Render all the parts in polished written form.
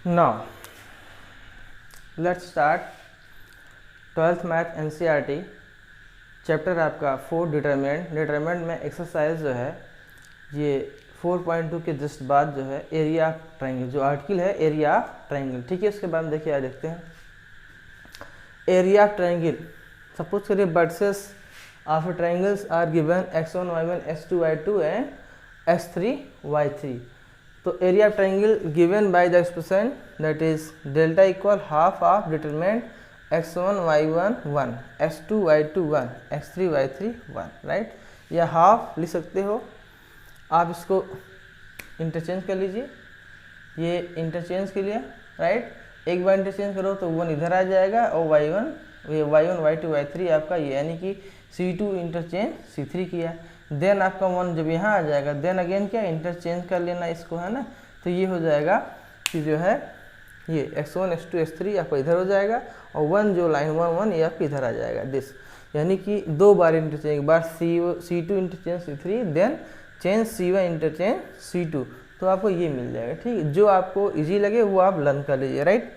Now let's start 12th math NCERT chapter आपका 4 determinant में exercise जो है ये 4.2 के जस्ट बाद जो है एरिया ऑफ ट्रायंगल, जो आर्टिकल है एरिया ऑफ ट्रायंगल, ठीक है। इसके बाद देखिए आज देखते हैं एरिया ऑफ ट्रायंगल। सपोज करिए vertices of triangles are given x1 y1 x2 y2 and x3 y3। तो area of triangle given by the expression that is delta equal half of determinant x1 y1 1 x2 y2 1 x3 y3 1, right. या हाफ लिख सकते हो आप, इसको interchange कर लीजिए, ये इंटरचेंज के लिए, राइट। एक बार इंटरचेंज करो तो 1 इधर आ जाएगा और y1 y2 y3 आपका ये, यानी कि C2 इंटरचेंज C3 किया, देन आपका 1 जब यहाँ आ जाएगा देन अगेन क्या इंटरचेंज कर लेना इसको, है ना। तो ये हो जाएगा कि जो है ये x1 x2 x3 आपका इधर हो जाएगा और 1 जो लाइन 1 ये आपका इधर आ जाएगा दिस, यानी कि 2 बार इंटरचेंज, एक बार C2 interchange C3 then change C1 interchange C2, तो आपको ये मिल जाएगा, ठीक है। जो आपको इजी लगे वो आप लर्न कर लीजिए, राइट।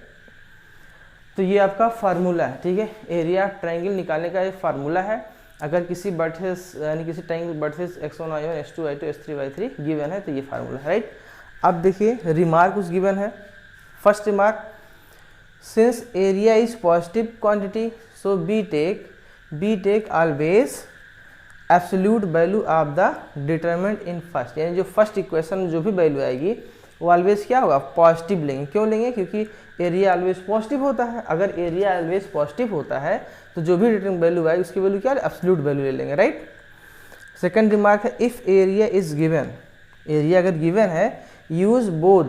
तो ये आपका फार्मूला है, ठीक है। एरिया ट्रायंगल निकालने का ये फार्मूला है। अगर किसी वर्सेस यानी किसी triangle versus x1 y1 x2 y2 x3 y3 given है तो ये फार्मूला है, राइट। अब देखिए रिमार्क कुछ गिवन है। First remark, since area is positive quantity so we take always absolute value of the determinant in first, यानी जो फर्स्ट इक्वेशन में जो भी वैल्यू आएगी वो ऑलवेज क्या होगा, पॉजिटिव लेंगे। क्यों लेंगे, क्योंकि एरिया ऑलवेज पॉजिटिव होता है। अगर एरिया ऑलवेज पॉजिटिव होता है तो जो भी डिटरमिनेंट वैल्यू आएगी उसकी वैल्यू क्या है, एब्सोल्यूट वैल्यू ले लेंगे, राइट। सेकंड रिमार्क है, if area is given, area अगर गिवन है use both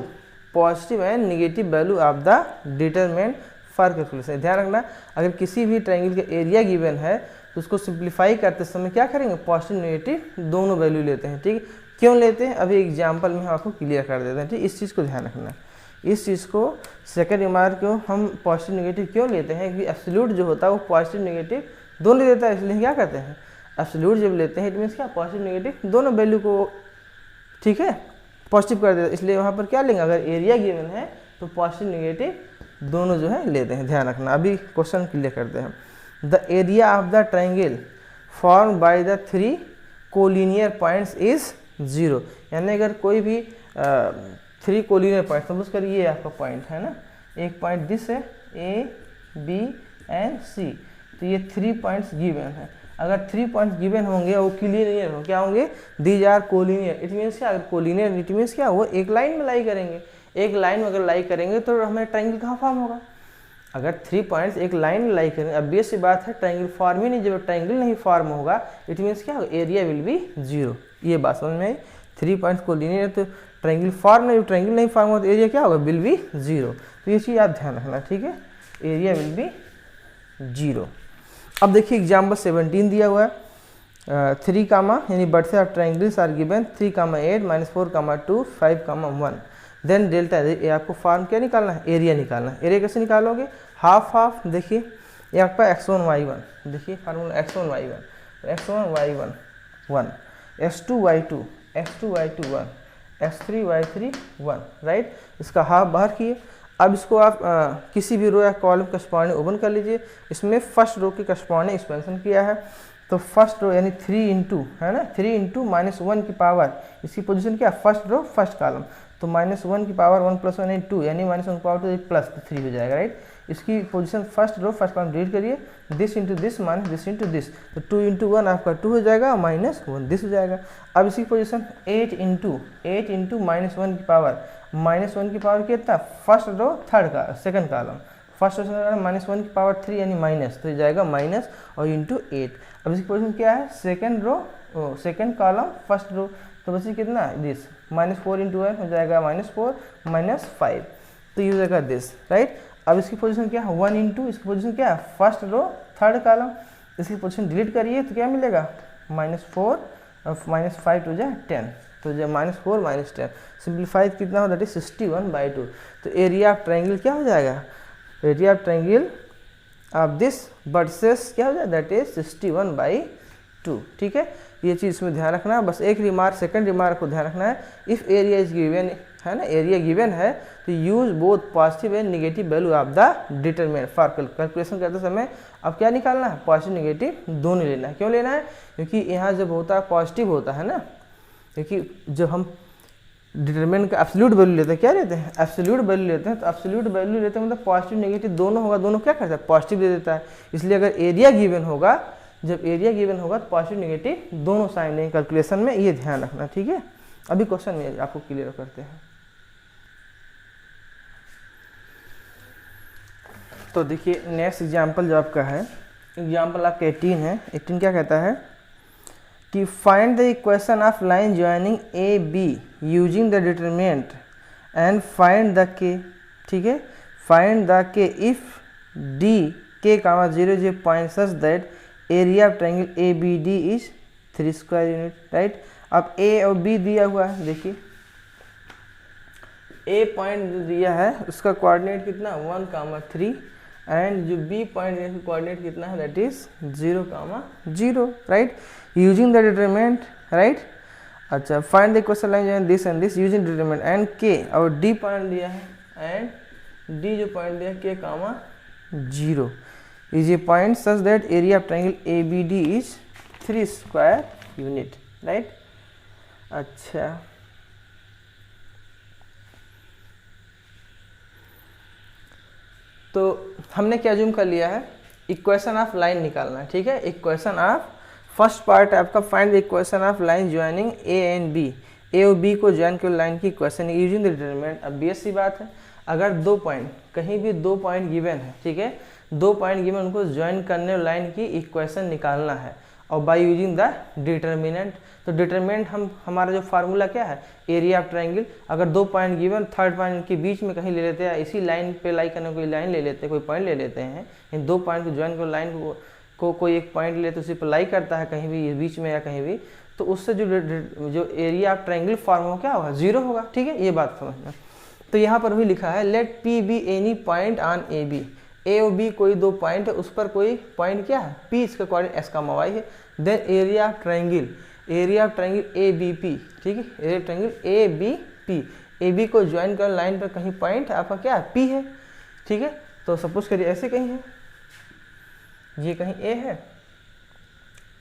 positive and negative value of the determinant for calculation. ध्यान रखना, अगर किसी भी ट्रायंगल का एरिया गिवन है तो उसको सिंप्लीफाई करते समय क्या करेंगे, पॉजिटिव नेगेटिव दोनों वैल्यू लेते हैं, ठीक है। क्यों लेते हैं अभी एग्जाम्पल में हम आपको क्लियर कर देते हैं, ठीक। इस चीज़ को ध्यान रखना, इस चीज़ को सेकंड रिमार्क को हम पॉजिटिव नेगेटिव क्यों लेते हैं, क्योंकि एब्सोल्यूट जो होता है वो पॉजिटिव नेगेटिव दोनों लेता है, इसलिए क्या करते हैं एब्सोल्यूट जब लेते हैं इट मीन्स क्या, पॉजिटिव नेगेटिव दोनों वैल्यू को, ठीक है, पॉजिटिव कर देते हैं। इसलिए वहाँ पर क्या लेंगे, अगर एरिया गिवन है तो पॉजिटिव नेगेटिव दोनों जो है लेते हैं, ध्यान रखना। अभी क्वेश्चन क्लियर करते हैं। The area of the triangle form by the 3 collinear points is 0, यानी अगर कोई भी 3 कोलिनियर पॉइंट, सपोज करिए ये आपका पॉइंट है ना, एक पॉइंट दिस है A B एंड C, तो ये 3 पॉइंट्स गिवन है। अगर 3 पॉइंट्स गिवन होंगे वो क्लियर हो, क्या होंगे, these are collinear. It means क्या, अगर कोलिनियर इट मीन्स क्या, वो एक लाइन में लाई करेंगे। एक लाइन में अगर लाई करेंगे तो हमें ट्रायंगल कहाँ फॉर्म होगा, अगर 3 पॉइंट्स एक लाइन में लाई करेंगे, अब सी बात है ट्रायंगल फॉर्म ही नहीं, जब ट्रायंगल नहीं फॉर्म होगा इट मीन्स क्या, एरिया विल बी 0। ये बात समझ में आई। 3 पॉइंट्स कोलिनियर तो ट्रायंगल फॉर्म नहीं, ट्रायंगल नहीं फॉर्म होगा तो एरिया क्या होगा, विल बी 0। तो ये चीज़ आप ध्यान रखना, ठीक है, एरिया विल बी 0। अब देखिए एग्जाम्पल 17 दिया हुआ है, 3 कामा यानी vertices of triangles are given 3, 8 -4, 2 5, 1 then delta. ये आपको फॉर्म क्या निकालना है, एरिया निकालना है। एरिया कैसे निकालोगे, हाफ हाफ। देखिए ये आपका x1 y1, देखिए formula x1 y1 1 x2 y2 1 x3 y3 1, right. इसका हाफ बाहर किए। अब इसको आप किसी भी रो या कॉलम कस्पॉन्डिंग ओपन कर लीजिए। इसमें फर्स्ट रो के कस्पॉन्डिंग एक्सपेंशन किया है, तो फर्स्ट रो यानी 3 इंटू है ना, 3 इंटू -1 की पावर, इसकी पोजीशन क्या, फर्स्ट रो फर्स्ट कॉलम, तो -1 की पावर 1 + 1 2 यानी -1 की पावर 2 प्लस 3 हो जाएगा, राइट। इसकी position first row first column delete करिए, this into this minus this into this, तो 2 इंटू 1 आपका 2 हो जाएगा, -1 दिस हो जाएगा। अब इसकी पोजीशन 8 इंटू -1 की पावर, -1 की पावर कितना, first row second column, first row -1 की पावर 3 यानी माइनस, तो जाएगा माइनस और इंटू 8। अब इसकी पोजीशन क्या है, second row second column first row, तो बस कितना दिस -4 इंटू 1 हो जाएगा -4 -5, तो ये हो जाएगा दिस, राइट। अब इसकी पोजीशन क्या है, 1 इंटू इसकी पोजीशन क्या है, फर्स्ट रो थर्ड कॉलम, इसकी पोजीशन डिलीट करिए तो क्या मिलेगा, -4 और -5 हो जाए 10, तो जब -4 -10 सिंप्लीफाइड कितना हो, दैट इज 61/2। तो एरिया ऑफ ट्रायंगल क्या हो जाएगा, area of triangle of this versus क्या हो जाएगा, दैट इज 61/2, ठीक है। ये चीज़ इसमें ध्यान रखना है। बस एक रिमार्क, सेकंड रिमार्क को ध्यान रखना है, इफ़ एरिया इज गिवन है ना, एरिया गिवन है तो use both positive and negative value of the determinant for calculation करते समय अब क्या निकालना है, पॉजिटिव नेगेटिव दोनों लेना है। क्यों लेना है, क्योंकि यहाँ जब होता है पॉजिटिव होता है ना, क्योंकि जब हम डिटरमिनेंट का एब्सोल्यूट वैल्यू लेते हैं, क्या लेते हैं, एब्सोल्यूट वैल्यू लेते हैं, तो एब्सोल्यूट वैल्यू लेते हैं मतलब पॉजिटिव नेगेटिव दोनों होगा, दोनों क्या करता है, पॉजिटिव दे देता है। इसलिए अगर एरिया गिवन होगा, जब एरिया गिवन होगा तो पॉजिटिव नेगेटिव दोनों साइन लेंगे कैलकुलेशन में, ये ध्यान रखना, ठीक है। अभी क्वेश्चन में आपको क्लियर करते हैं। तो देखिए नेक्स्ट एग्जाम्पल जो आपका है, एग्जाम्पल आपका 18 है। 18 क्या कहता है कि find the equation of line joining A B using the determinant and find the K, ठीक है, find the K if D K comma 0 0 point such that area of triangle A B D is 3 square unit, right. अब A और B दिया हुआ है, देखिए ए point जो दिया है उसका कोऑर्डिनेट कितना 1, 3 एंड जो बी पॉइंट का कोऑर्डिनेट कितना है, that is 0, 0, right. Using the determinant, right. अच्छा, find the equation line this and this using determinant and K, और डी पॉइंट दिया है एंड डी जो पॉइंट दिया K, 0 is A point such that area of triangle A B D is 3 square unit, right. अच्छा, तो हमने क्या zoom कर लिया है, इक्वेशन ऑफ लाइन निकालना है, ठीक है। इक्वेशन ऑफ, फर्स्ट पार्ट आपका find the equation of line joining A and B, A और बी को ज्वाइन कर लाइन की इक्वेशन यूजिंग द डिटरमिनेंट। अब बेस सी बात है, अगर 2 पॉइंट, कहीं भी 2 पॉइंट गिवन है, ठीक है, 2 पॉइंट गिवन, उनको ज्वाइन करने लाइन की इक्वेशन निकालना है और बाय यूजिंग द डिटरमिनेंट। तो डिटरमिनेंट हमारा जो फार्मूला क्या है, एरिया ऑफ ट्रायंगल। अगर 2 पॉइंट गिवन, थर्ड पॉइंट के बीच में कहीं ले लेते हैं, इसी लाइन पे लाई करने कोई लाइन ले लेते हैं, कोई पॉइंट ले लेते हैं, इन 2 पॉइंट को ज्वाइन कर लाइन को कोई एक पॉइंट ले तो उसी पर लाई करता है कहीं भी बीच में या कहीं भी, तो उससे जो एरिया ऑफ ट्रायंगल फॉर्म हो क्या होगा, 0 होगा, ठीक है, ये बात समझना। तो यहाँ पर भी लिखा है let P be any point on A B, A और बी कोई 2 पॉइंट है, उस पर कोई पॉइंट क्या है, पी, इसका कोऑर्डिनेट एक्स, वाई है। Then area of triangle, area of triangle A B P, ठीक है, area of triangle A B P, A B को ज्वाइन कर लाइन पर कहीं पॉइंट आपका क्या है, पी है, ठीक है। तो सपोज करिए ऐसे कहीं है, ये कहीं ए है,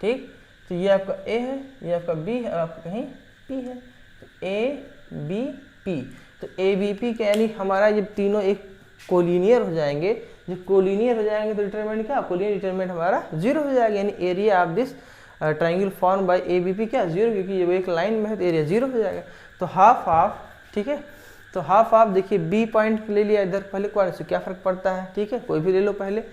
ठीक, तो ये आपका ए है, ये आपका बी है, और आपका कहीं पी है, तो ए बी पी। तो ए बी पी के यानी हमारा ये तीनों एक कोलिनियर हो जाएंगे। जब कोलिनियर हो जाएंगे तो डिटरमिनेंट क्या, कोलिनियर डिटरमिनेंट हमारा 0 हो जाएगा, यानी area of this triangle form by A B P क्या 0, क्योंकि ये वो एक लाइन में है तो एरिया 0 हो जाएगा। तो हाफ ऑफ, ठीक है, तो हाफ ऑफ देखिए बी पॉइंट ले लिया इधर पहले, कोऑर्डिनेट से क्या फ़र्क पड़ता है, ठीक है, कोई भी ले लो पहले,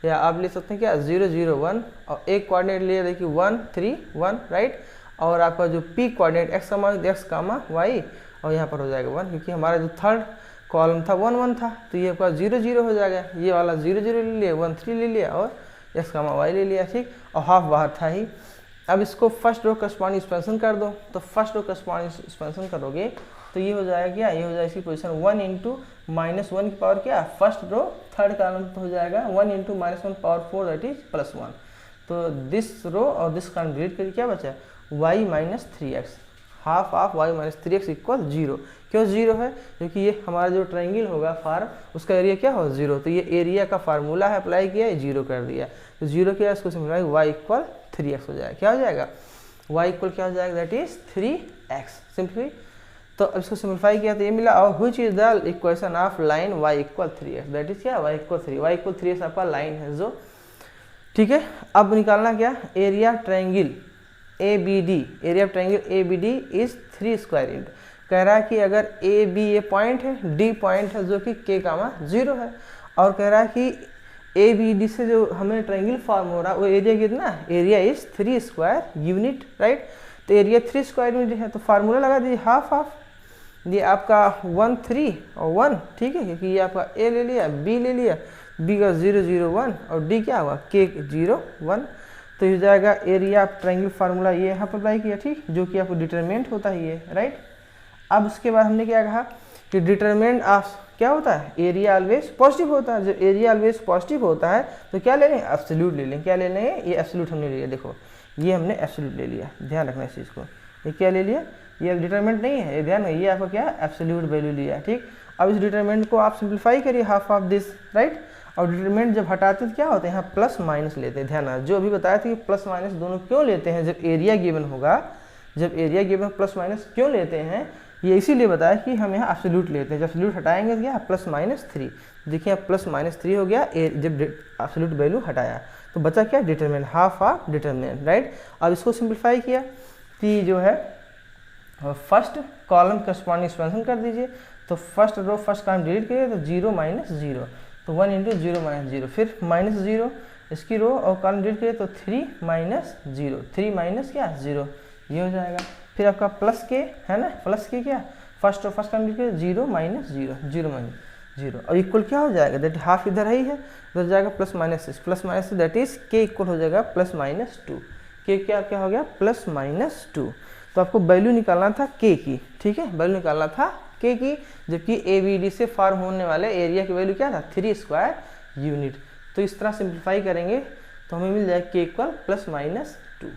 या आप ले सकते हैं क्या 0 0 1, और एक कोऑर्डिनेट लिया देखिए 1 3 1, राइट। और आपका जो P coordinate x comma y, और यहाँ पर हो जाएगा 1, क्योंकि हमारा जो थर्ड कॉलम था 1 1 था, तो ये आपका 0 0 हो जाएगा, ये वाला 0 0 ले लिया, 1 3 ले लिया, और एक्स वाई ले लिया, ठीक, और हाफ बाहर था ही। अब इसको फर्स्ट रो करस्पॉन्डिंग एक्सपेंशन कर दो, तो फर्स्ट रो करस्पॉन्डिंग एक्सपेंशन करोगे तो ये हो जाएगा क्या, ये हो जाएगा इसकी पोजीशन 1 इंटू -1 की पावर क्या, फर्स्ट रो थर्ड कॉलम तो हो जाएगा 1 इंटू -1 पावर 4 दैट इज +1। तो दिस रो और दिस कॉलम डिलीट करके क्या बचा, y minus 3x, half of y minus 3x equal 0। क्यों 0 है, क्योंकि ये हमारा जो ट्रायंगल होगा फार्म, उसका एरिया क्या हो 0, तो ये एरिया का फार्मूला है, अप्लाई किया, 0 कर दिया, तो 0 किया, इसको सिंपलीफाई y इक्वल 3x हो जाएगा, क्या हो जाएगा, y इक्वल क्या हो जाएगा, दैट इज 3x सिंपली। तो अब इसको सिंपलीफाई किया तो ये मिला, और which is the equation of line y equal 3x, that is क्या, y इक्वल 3x आपका लाइन है जो, ठीक है। अब निकालना क्या, area triangle A B D, area of triangle A B D is 3 square unit. कह रहा है कि अगर ए बी ये पॉइंट है, डी पॉइंट है जो कि के कामा 0 है, और कह रहा है कि ए बी डी से जो हमें ट्रायंगल फॉर्म हो रहा है वो एरिया कितना, area is 3 square unit, right. तो एरिया 3 स्क्वायर यूनिट है, तो फार्मूला लगा दीजिए हाफ ऑफ, ये आपका 1 3 और 1, ठीक है, क्योंकि ये आपका ए ले लिया, बी ले लिया, बी का 0 0 1, और डी क्या हुआ, के 0 1, तो ये जाएगा एरिया ऑफ ट्रायंगल फार्मूला, ये यहाँ पर अप्लाई किया, ठीक, जो कि आपको डिटरमिनेंट होता है ये, राइट। अब उसके बाद हमने क्या कहा कि डिटरमिनेंट ऑफ क्या होता है, एरिया ऑलवेज पॉजिटिव होता है। जब एरिया ऑलवेज पॉजिटिव होता है तो क्या ले लें, एब्सोल्यूट ले लें, क्या ले लें, ये एब्सोल्यूट हमने लिया, देखो ये हमने एब्सोल्यूट ले लिया, ध्यान रखना इस चीज़ को। ये क्या ले लिया, ये डिटरमिनेंट नहीं है, ये ध्यान रखिए, ये आपका क्या है एब्सोल्यूट वैल्यू लिया है, ठीक। अब इस डिटरमिनेंट को आप सिंप्लीफाई करिए, हाफ ऑफ दिस, राइट। और डिटरमिनेंट जब हटाते तो क्या होते हैं, यहाँ प्लस माइनस लेते हैं, ध्यान रखना। जो अभी बताया था कि प्लस माइनस दोनों क्यों लेते हैं, जब एरिया गिवन होगा, जब एरिया गिवन प्लस माइनस क्यों लेते हैं, ये इसीलिए बताया कि हम यहाँ एब्सोल्यूट लेते हैं। जब एब्सोल्यूट हटाएंगे तो क्या प्लस माइनस 3, देखिए प्लस माइनस 3 हो गया जब एब्सोल्यूट वैल्यू हटाया, तो बचा क्या determinant, half of determinant, right. अब इसको सिंप्लीफाई किया कि जो है फर्स्ट कॉलम करस्पॉन्डिंग एक्सपेंशन कर दीजिए, तो first row first column delete करिए, तो 0 माइनस 0, तो 1 इंटू 0 माइनस 0, फिर माइनस 0 इसकी रो और कॉलम डिलीट करिए, तो 3 माइनस 0, 3 माइनस क्या 0, ये हो जाएगा। फिर आपका प्लस के है ना, प्लस के क्या फर्स्ट और फर्स्ट डिलीट करिए, 0 माइनस 0, 0 माइनस 0, और इक्वल क्या हो जाएगा, दैट हाफ इधर ही है, इधर जाएगा plus minus 6, plus minus that is के इक्वल हो जाएगा प्लस माइनस 2, के क्या क्या हो गया प्लस माइनस 2। तो आपको वैल्यू निकालना था के की, ठीक है, वैल्यू निकालना था के की, जबकि ए बी डी से फार्म होने वाले एरिया की वैल्यू क्या था 3 स्क्वायर यूनिट। तो इस तरह सिंप्लीफाई करेंगे तो हमें मिल जाएगा के इक्वल प्लस माइनस 2।